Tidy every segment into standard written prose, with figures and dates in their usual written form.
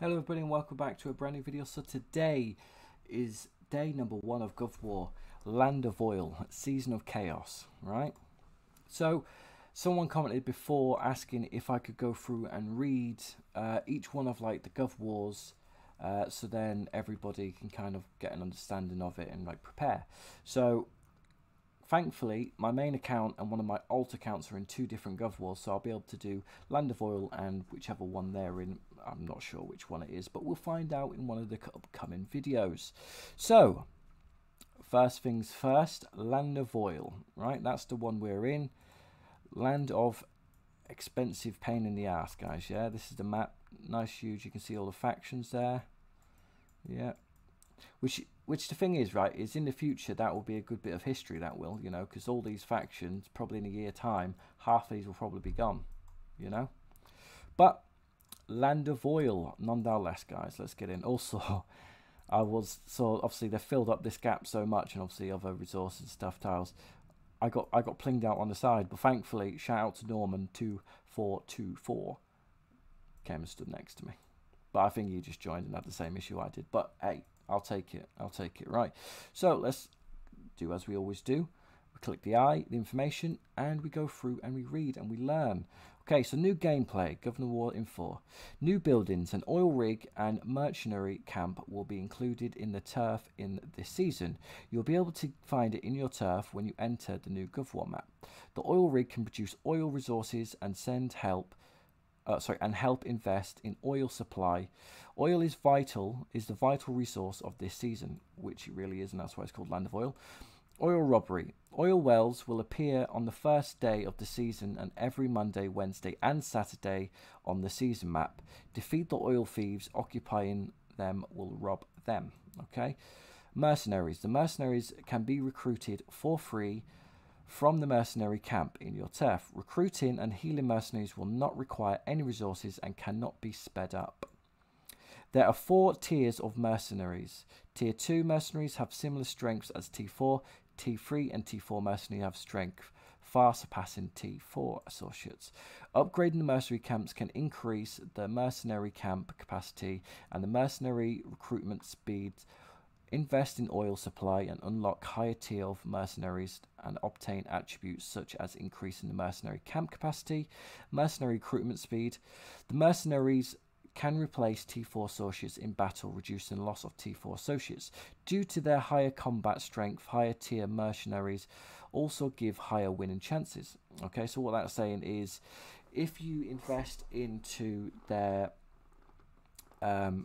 Hello everybody and welcome back to a brand new video. So today is day number 1 of Gov War, Land of Oil, Season of Chaos, right? So someone commented before asking if I could go through and read each one of like the Gov Wars, so then everybody can kind of get an understanding of it and like prepare. So thankfully, my main account and one of my alt accounts are in 2 different Gov Wars, so I'll be able to do Land of Oil and whichever one they're in. I'm not sure which one it is, but we'll find out in one of the upcoming videos. So, first things first, Land of Oil, right? That's the one we're in. Land of expensive pain in the ass, guys, yeah? This is the map. Nice, huge. You can see all the factions there. Yeah. Which the thing is, right, is in the future that will be a good bit of history, that will, you know, because all these factions, probably in a year time, half of these will probably be gone, you know. But Land of Oil, nonetheless, guys, let's get in. Also, so obviously they filled up this gap so much, and obviously other resources, stuff, tiles. I got plinged out on the side, but thankfully, shout out to Norman 2424 came and stood next to me. But I think he just joined and had the same issue I did. But hey, I'll take it. I'll take it. Right. So let's do as we always do. We click the eye, the information, and we go through and we read and we learn. Okay, so new gameplay, Governor War Info. New buildings, an oil rig and mercenary camp will be included in the turf in this season. You'll be able to find it in your turf when you enter the new Gov War map. The oil rig can produce oil resources and help invest in oil supply. Oil is the vital resource of this season, which it really is, and that's why it's called Land of Oil. Oil robbery. Oil wells will appear on the first day of the season and every Monday, Wednesday and Saturday on the season map. Defeat the oil thieves occupying them will rob them. Okay. Mercenaries. The mercenaries can be recruited for free from the mercenary camp in your turf. Recruiting and healing mercenaries will not require any resources and cannot be sped up. There are 4 tiers of mercenaries. Tier 2 mercenaries have similar strengths as T4. T3 and T4 mercenaries have strength far surpassing T4 associates. Upgrading the mercenary camps can increase the mercenary camp capacity and the mercenary recruitment speed. Invest in oil supply and unlock higher tier of mercenaries and obtain attributes such as increasing the mercenary camp capacity, mercenary recruitment speed. The mercenaries can replace T4 associates in battle, reducing the loss of T4 associates. Due to their higher combat strength, higher tier mercenaries also give higher winning chances. Okay, so what that's saying is if you invest into their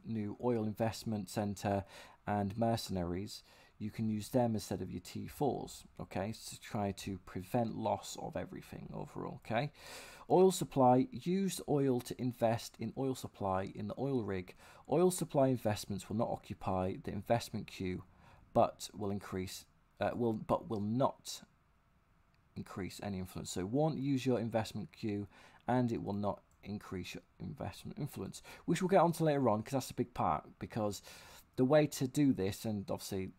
new oil investment center and mercenaries, you can use them instead of your T4s, okay, to try to prevent loss of everything overall, okay. Oil supply. Use oil to invest in oil supply in the oil rig. Oil supply investments will not occupy the investment queue, but will not increase any influence. So it won't use your investment queue, and it will not increase your investment influence, which we'll get onto later on, because that's a big part. Because the way to do this, and obviously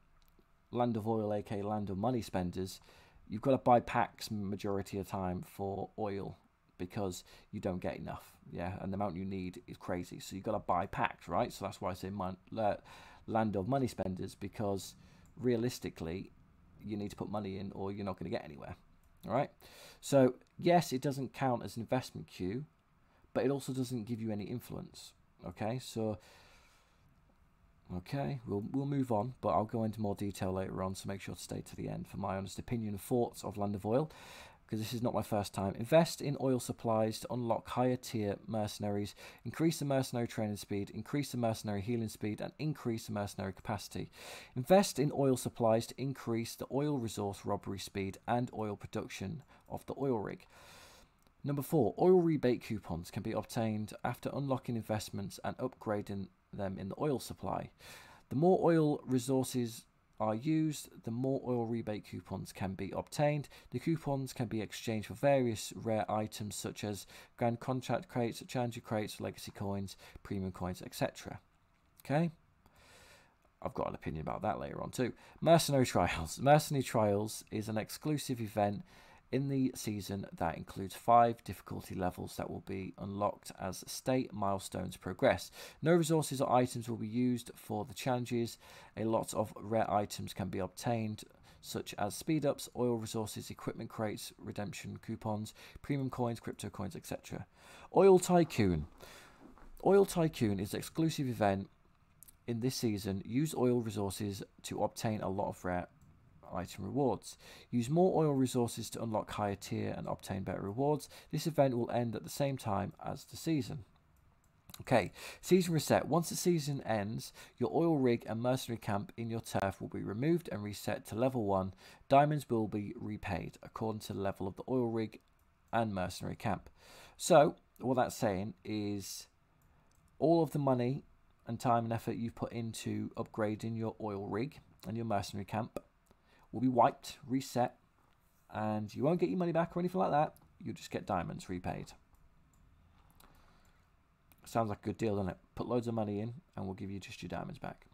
Land of Oil, aka Land of Money Spenders, you've got to buy packs majority of the time for oil because you don't get enough, yeah, and the amount you need is crazy, so you've got to buy packs, right? So that's why I say Land of Money Spenders, because realistically you need to put money in or you're not going to get anywhere. All right, so yes, it doesn't count as an investment queue, but it also doesn't give you any influence. Okay, so okay, we'll move on, but I'll go into more detail later on, so make sure to stay to the end for my honest opinion and thoughts of Land of Oil, because this is not my first time. Invest in oil supplies to unlock higher tier mercenaries, increase the mercenary training speed, increase the mercenary healing speed, and increase the mercenary capacity. Invest in oil supplies to increase the oil resource robbery speed and oil production of the oil rig. Number 4, oil rebate coupons can be obtained after unlocking investments and upgrading them in the oil supply. The more oil resources are used, the more oil rebate coupons can be obtained. The coupons can be exchanged for various rare items such as grand contract crates, challenger crates, legacy coins, premium coins, etc. Okay, I've got an opinion about that later on too. Mercenary Trials. Mercenary Trials is an exclusive event in the season. That includes 5 difficulty levels that will be unlocked as state milestones progress. No resources or items will be used for the challenges. A lot of rare items can be obtained, such as speed ups, oil resources, equipment crates, redemption coupons, premium coins, crypto coins, etc. Oil Tycoon. Oil Tycoon is an exclusive event in this season. Use oil resources to obtain a lot of rare item rewards. Use more oil resources to unlock higher tier and obtain better rewards. This event will end at the same time as the season. Okay, season reset. Once the season ends, your oil rig and mercenary camp in your turf will be removed and reset to level 1. Diamonds will be repaid according to the level of the oil rig and mercenary camp. So, what that's saying is all of the money and time and effort you've put into upgrading your oil rig and your mercenary camp will be wiped, reset, and you won't get your money back or anything like that. You'll just get diamonds repaid. Sounds like a good deal, doesn't it? Put loads of money in and we'll give you just your diamonds back.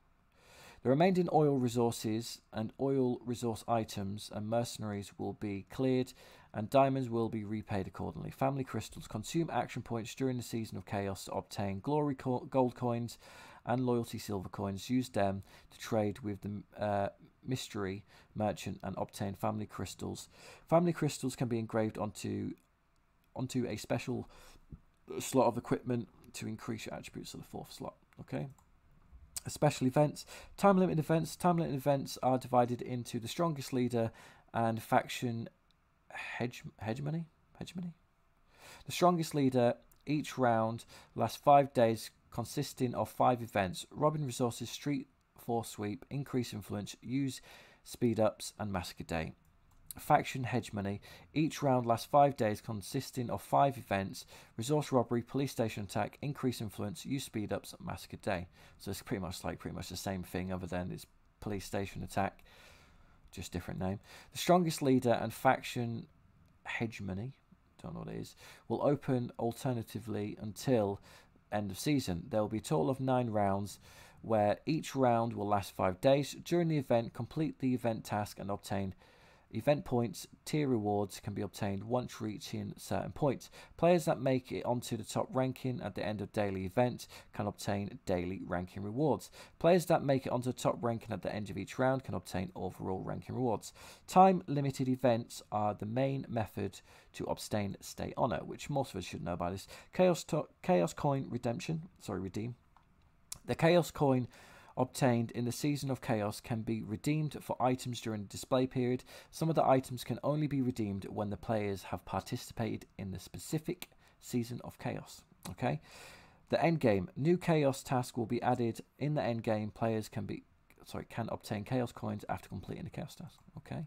The remaining oil resources and oil resource items and mercenaries will be cleared and diamonds will be repaid accordingly. Family crystals. Consume action points during the season of chaos to obtain glory gold coins and loyalty silver coins. Use them to trade with the mystery merchant and obtain family crystals. Family crystals can be engraved onto a special slot of equipment to increase your attributes to the 4th slot. Okay. Special events. Time limit events. Time limit events are divided into the strongest leader and faction hegemony. The strongest leader each round lasts 5 days, consisting of 5 events: robbing resources, street force sweep, increase influence, use speed ups, and massacre day. Faction hegemony. Each round lasts 5 days, consisting of 5 events: resource robbery, police station attack, increase influence, use speed ups, massacre day. So it's pretty much the same thing, other than it's police station attack, just different name. The strongest leader and faction hegemony, don't know what it is, will open alternatively until end of season. There will be a total of 9 rounds, where each round will last 5 days. During the event, complete the event task and obtain event points. Tier rewards can be obtained once reaching certain points. Players that make it onto the top ranking at the end of daily event can obtain daily ranking rewards. Players that make it onto the top ranking at the end of each round can obtain overall ranking rewards. Time limited events are the main method to obtain state honor, which most of us should know about this. Chaos coin redeem. The chaos coin obtained in the season of chaos can be redeemed for items during the display period. Some of the items can only be redeemed when the players have participated in the specific season of chaos. Okay. The end game. New chaos task will be added in the end game. Players can obtain chaos coins after completing the chaos task. Okay.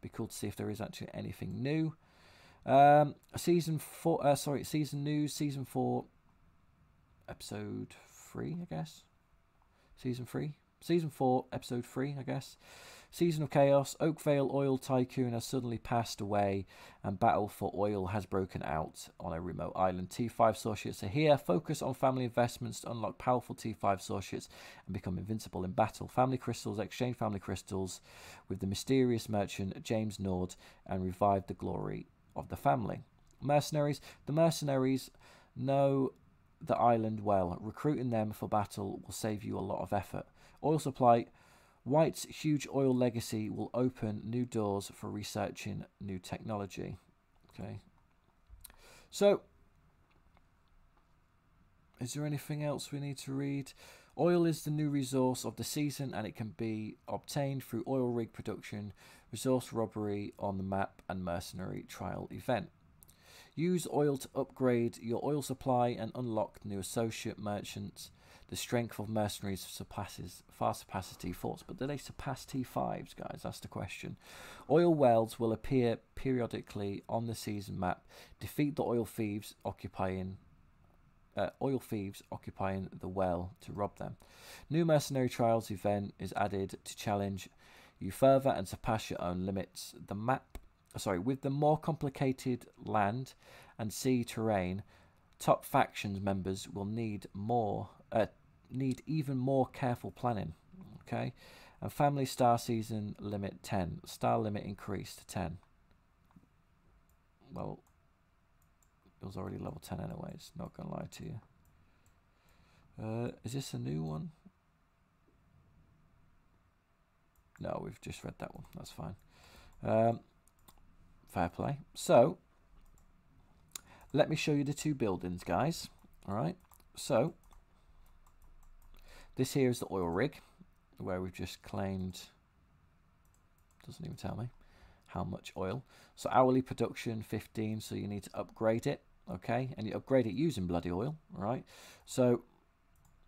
Be cool to see if there is actually anything new. Season news, season 4, episode 3, I guess. Season 4, episode 3, I guess. Season of Chaos. Oakvale Oil Tycoon has suddenly passed away and battle for oil has broken out on a remote island. T5 associates are here. Focus on family investments to unlock powerful T5 associates and become invincible in battle. Family crystals. Exchange family crystals with the mysterious merchant James Nord and revive the glory of the family. Mercenaries. The mercenaries know the island well. Recruiting them for battle will save you a lot of effort. Oil supply. White's huge oil legacy will open new doors for researching new technology. Okay. So, is there anything else we need to read? Oil is the new resource of the season and it can be obtained through oil rig production, resource robbery on the map, and mercenary trial event. Use oil to upgrade your oil supply and unlock new associate merchants. The strength of mercenaries far surpasses T4s. But do they surpass T5s, guys? That's the question. Oil wells will appear periodically on the season map. Defeat the oil thieves occupying the well to rob them. New mercenary trials event is added to challenge you further and surpass your own limits. With the more complicated land and sea terrain, top factions members will need even more careful planning. Okay, and family star season limit 10. Star limit increased to 10. Well, it was already level 10 anyways, not gonna lie to you. Is this a new one? No, we've just read that one. That's fine. Fair play. So, let me show you the two buildings, guys. All right. So, this here is the oil rig, where we've just claimed. Doesn't even tell me how much oil. So hourly production 15. So you need to upgrade it. Okay, and you upgrade it using bloody oil. All right. So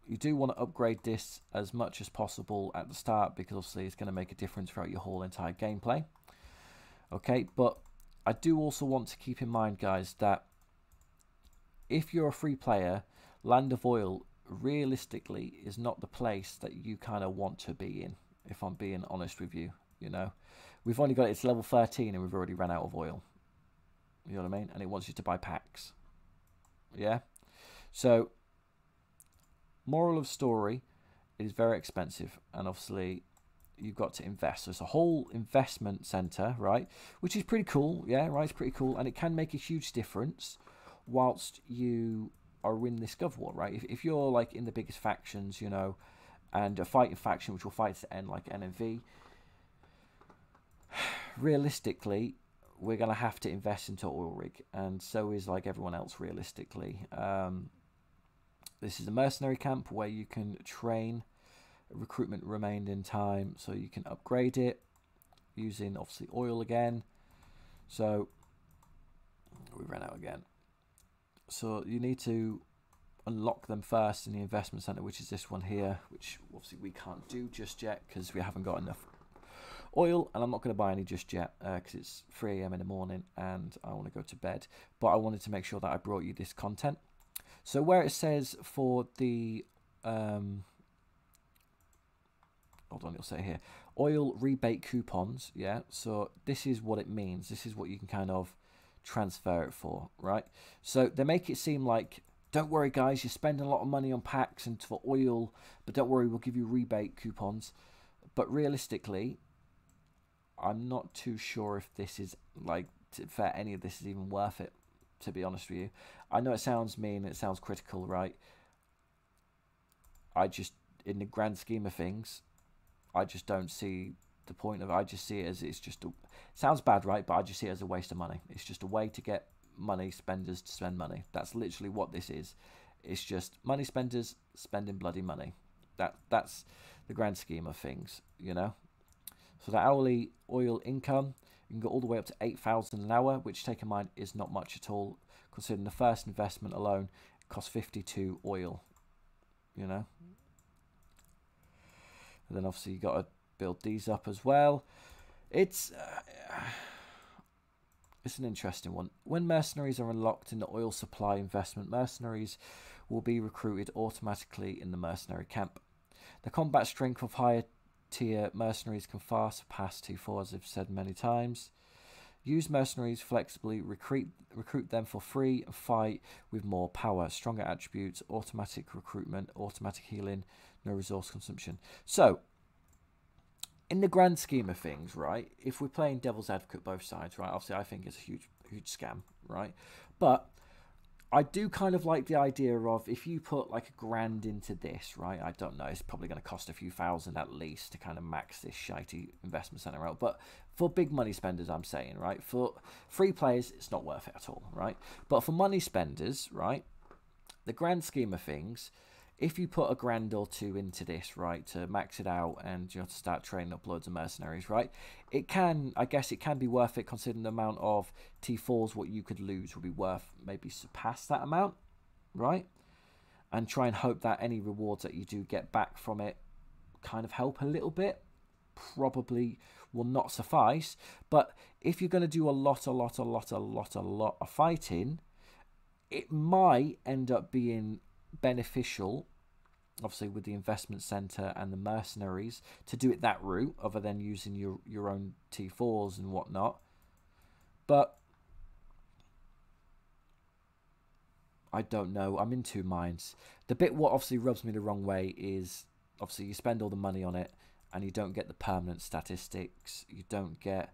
you do want to upgrade this as much as possible at the start, because obviously it's going to make a difference throughout your whole entire gameplay. Okay, but I do also want to keep in mind, guys, that if you're a free player, Land of Oil realistically is not the place that you kind of want to be in, if I'm being honest with you. You know, we've only got it's level 13 and we've already run out of oil. You know what I mean? And it wants you to buy packs. Yeah. So, moral of story, it is very expensive, and obviously you've got to invest. So it's a whole investment center, right? Which is pretty cool. Yeah, right. It's pretty cool, and it can make a huge difference whilst you are in this Gov War, right? If you're like in the biggest factions, you know, and a fighting faction which will fight to the end, like NMV, realistically, we're going to have to invest into oil rig, and so is like everyone else realistically. This is a mercenary camp where you can train. Recruitment remained in time, so you can upgrade it using obviously oil again. So we ran out again. So you need to unlock them first in the investment center, which is this one here, which obviously we can't do just yet because we haven't got enough oil, and I'm not going to buy any just yet because it's 3 AM in the morning and I want to go to bed. But I wanted to make sure that I brought you this content. So where it says for the hold on, it'll say here oil rebate coupons. Yeah, so this is what it means. This is what you can kind of transfer it for, right? So they make it seem like, don't worry guys, you're spending a lot of money on packs and for oil, but don't worry, we'll give you rebate coupons. But realistically, I'm not too sure if this is like, for any of this is even worth it, to be honest with you. I know it sounds mean, it sounds critical, right? I just, in the grand scheme of things, I just don't see the point of it. I just see it as it's just a, sounds bad, right? But I just see it as a waste of money. It's just a way to get money spenders to spend money. That's literally what this is. It's just money spenders spending bloody money. That's the grand scheme of things, you know. So the hourly oil income, you can go all the way up to 8,000 an hour, which, take in mind, is not much at all, considering the first investment alone costs 52 oil, you know. And then obviously you got to build these up as well. It's an interesting one. When mercenaries are unlocked in the oil supply investment, mercenaries will be recruited automatically in the mercenary camp. The combat strength of higher tier mercenaries can far surpass T4, as I've said many times. Use mercenaries flexibly, recruit them for free, and fight with more power. Stronger attributes, automatic recruitment, automatic healing, no resource consumption. So, in the grand scheme of things, right, if we're playing devil's advocate both sides, right, obviously I think it's a huge scam, right? But I do kind of like the idea of, if you put like $1,000 into this, right, I don't know, it's probably going to cost a few thousand at least to kind of max this shitey investment center out. But for big money spenders, I'm saying, right, for free players, it's not worth it at all, right? But for money spenders, right, the grand scheme of things, if you put $1,000 or $2,000 into this, right, to max it out and you know to start training up loads of mercenaries, right, it can, I guess it can be worth it, considering the amount of T4s what you could lose would be worth maybe surpass that amount, right? And try and hope that any rewards that you do get back from it kind of help a little bit. Probably will not suffice, but if you're going to do a lot of fighting, it might end up being beneficial, obviously with the investment center and the mercenaries, to do it that route other than using your own T4s and whatnot. But I don't know, I'm in two minds. The bit what obviously rubs me the wrong way is obviously you spend all the money on it and you don't get the permanent statistics. You don't get,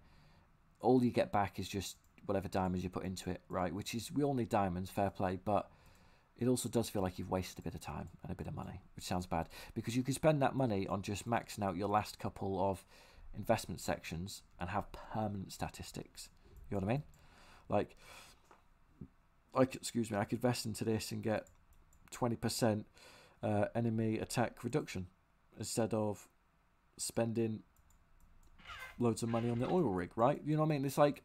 all you get back is just, whatever diamonds you put into it, right? Which is, we all need diamonds, fair play, but it also does feel like you've wasted a bit of time and a bit of money, which sounds bad, because you could spend that money on just maxing out your last couple of investment sections and have permanent statistics. You know what I mean? Like excuse me, I could invest into this and get 20% enemy attack reduction instead of spending loads of money on the oil rig, right? You know what I mean? It's like,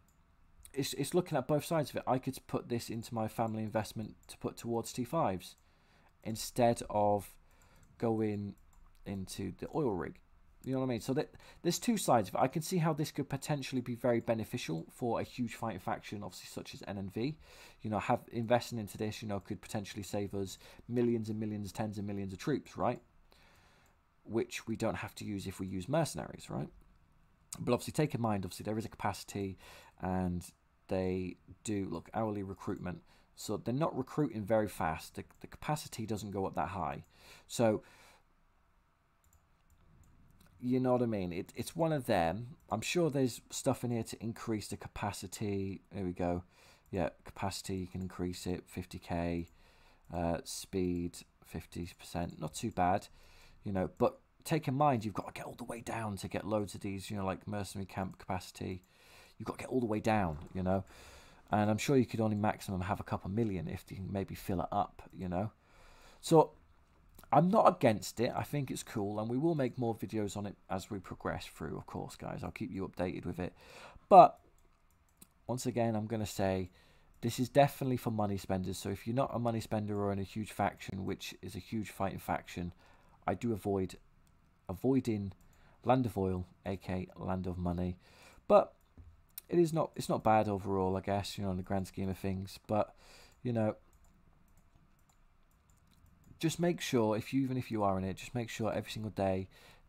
it's looking at both sides of it. I could put this into my family investment to put towards T5s instead of going into the oil rig. You know what I mean? So there's two sides of it. I can see how this could potentially be very beneficial for a huge fighting faction, obviously such as NNV. You know, investing into this, you know, could potentially save us millions and millions, tens of millions of troops, right? Which we don't have to use if we use mercenaries, right? But obviously, take in mind, obviously there is a capacity, and they do look hourly recruitment, so they're not recruiting very fast. The capacity doesn't go up that high, so. You know what I mean? It's one of them. I'm sure there's stuff in here to increase the capacity. There we go. Yeah, capacity, you can increase it. 50k. Speed, 50%. Not too bad. You know, but take in mind, you've got to get all the way down to get loads of these, you know, like mercenary camp capacity. You've got to get all the way down, you know. And I'm sure you could only maximum have a couple million if you can maybe fill it up, you know. So I'm not against it. I think it's cool, and we will make more videos on it as we progress through, of course, guys. I'll keep you updated with it. But once again, I'm going to say this is definitely for money spenders. So if you're not a money spender or in a huge faction, which is a huge fighting faction, I do avoiding Land of Oil, aka Land of Money. But it's not bad overall, I guess, you know, in the grand scheme of things. But, you know, just make sure, even if you are in it, just make sure every single day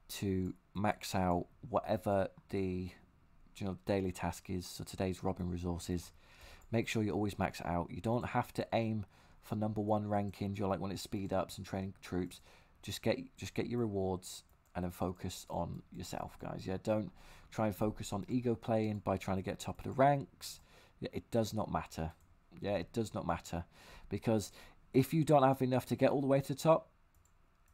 to max out whatever the daily task is. So today's robbing resources. Make sure you always max it out. You don't have to aim for #1 rankings. You're like when it's speed ups and training troops. Just get your rewards and then focus on yourself, guys. Yeah, don't try and focus on ego playing by trying to get top of the ranks. Yeah, it does not matter. Yeah, it does not matter, because if you don't have enough to get all the way to the top,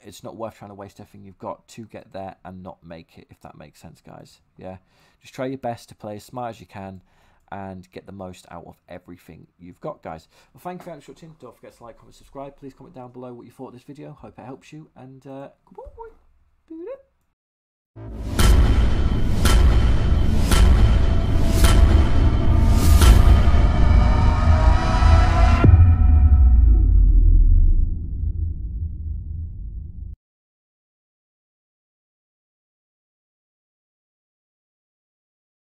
it's not worth trying to waste everything you've got to get there and not make it, if that makes sense, guys. Yeah, just try your best to play as smart as you can and get the most out of everything you've got, guys. Well, thank you very much for watching. Don't forget to like, comment, subscribe. Please comment down below what you thought of this video. Hope it helps you, and goodbye.